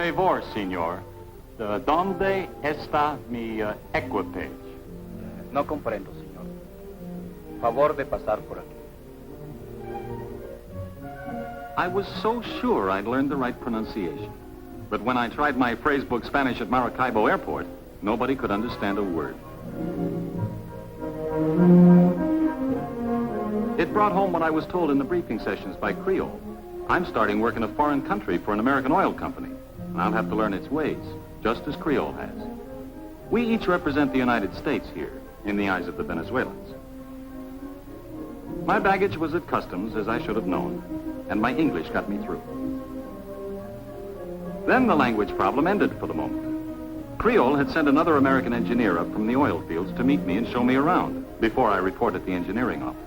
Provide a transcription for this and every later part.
favor, señor. ¿Dónde está mi equipage? No comprendo, señor. Favor de pasar por aquí. I was so sure I'd learned the right pronunciation. But when I tried my phrasebook Spanish at Maracaibo Airport, nobody could understand a word. It brought home what I was told in the briefing sessions by Creole. I'm starting work in a foreign country for an American oil company, and I'll have to learn its ways, just as Creole has. We each represent the United States here, in the eyes of the Venezuelans. My baggage was at customs, as I should have known, and my English got me through. Then the language problem ended for the moment. Creole had sent another American engineer up from the oil fields to meet me and show me around before I report at the engineering office.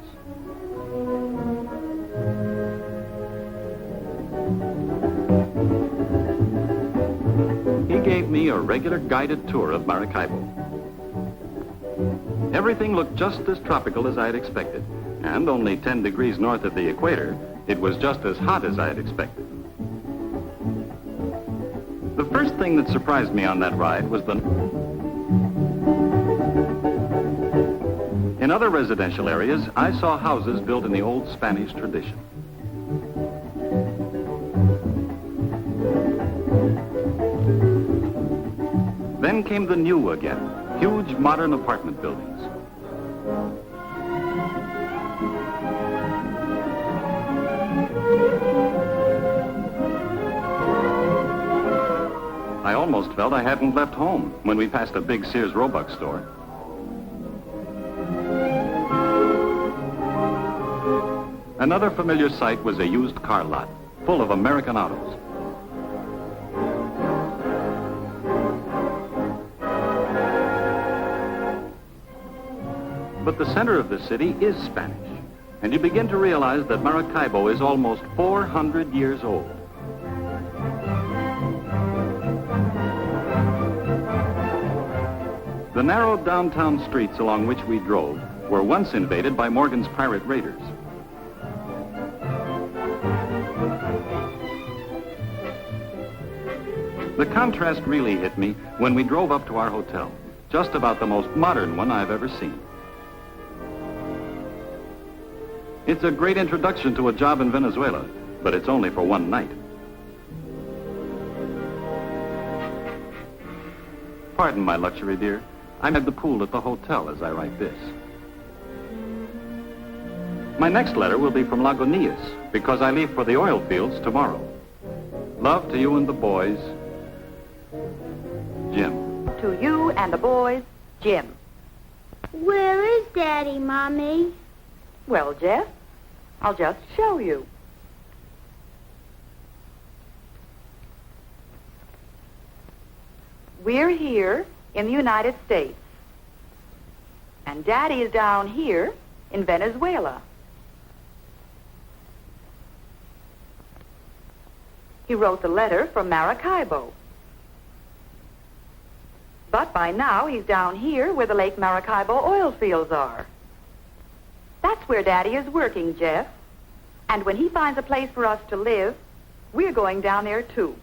He gave me a regular guided tour of Maracaibo. Everything looked just as tropical as I had expected, and only 10 degrees north of the equator, it was just as hot as I had expected. The first thing that surprised me on that ride was in other residential areas, I saw houses built in the old Spanish tradition. Then came the new again, huge modern apartment buildings. I almost felt I hadn't left home when we passed a big Sears Roebuck store. Another familiar sight was a used car lot, full of American autos. But the center of the city is Spanish, and you begin to realize that Maracaibo is almost 400 years old. The narrow downtown streets along which we drove were once invaded by Morgan's pirate raiders. The contrast really hit me when we drove up to our hotel, just about the most modern one I've ever seen. It's a great introduction to a job in Venezuela, but it's only for one night. Pardon my luxury, dear. I'm at the pool at the hotel as I write this. My next letter will be from Lagunitas, because I leave for the oil fields tomorrow. Love to you and the boys, Jim. To you and the boys, Jim. Where is Daddy, Mommy? Well, Jeff, I'll just show you. We're here in the United States. And Daddy is down here in Venezuela. He wrote the letter from Maracaibo. But by now he's down here where the Lake Maracaibo oil fields are. That's where Daddy is working, Jeff. And when he finds a place for us to live, we're going down there too.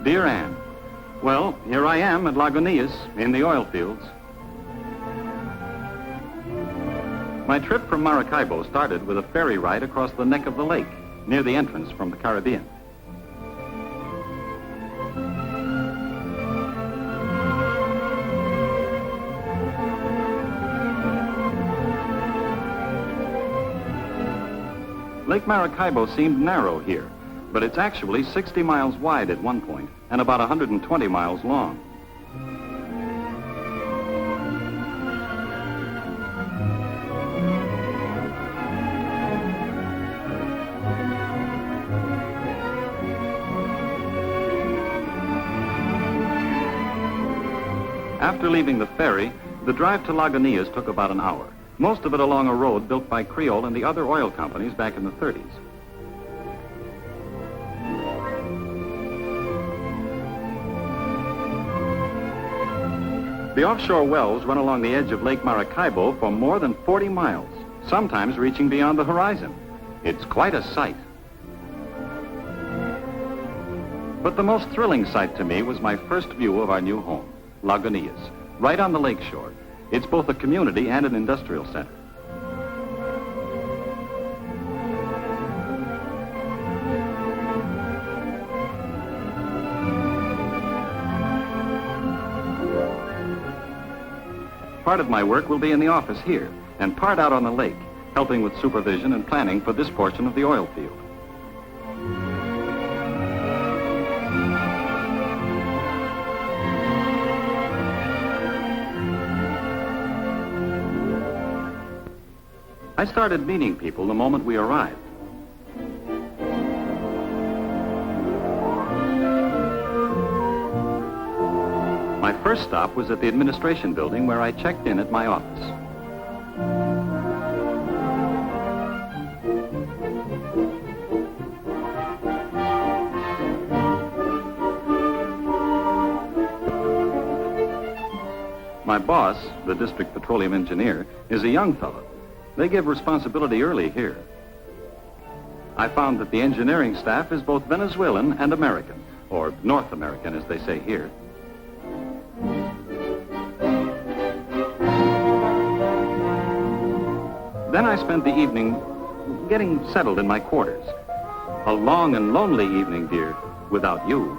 Dear Anne, well, here I am at Lagunitas in the oil fields. My trip from Maracaibo started with a ferry ride across the neck of the lake, near the entrance from the Caribbean. Lake Maracaibo seemed narrow here, but it's actually 60 miles wide at one point and about 120 miles long. After leaving the ferry, the drive to Lagunitas took about an hour, most of it along a road built by Creole and the other oil companies back in the 30s. The offshore wells run along the edge of Lake Maracaibo for more than 40 miles, sometimes reaching beyond the horizon. It's quite a sight. But the most thrilling sight to me was my first view of our new home, Lagunitas, right on the lakeshore. It's both a community and an industrial center. Part of my work will be in the office here, and part out on the lake, helping with supervision and planning for this portion of the oil field. I started meeting people the moment we arrived. My first stop was at the administration building where I checked in at my office. My boss, the district petroleum engineer, is a young fellow. They give responsibility early here. I found that the engineering staff is both Venezuelan and American, or North American as they say here. Then I spent the evening getting settled in my quarters. A long and lonely evening, dear, without you.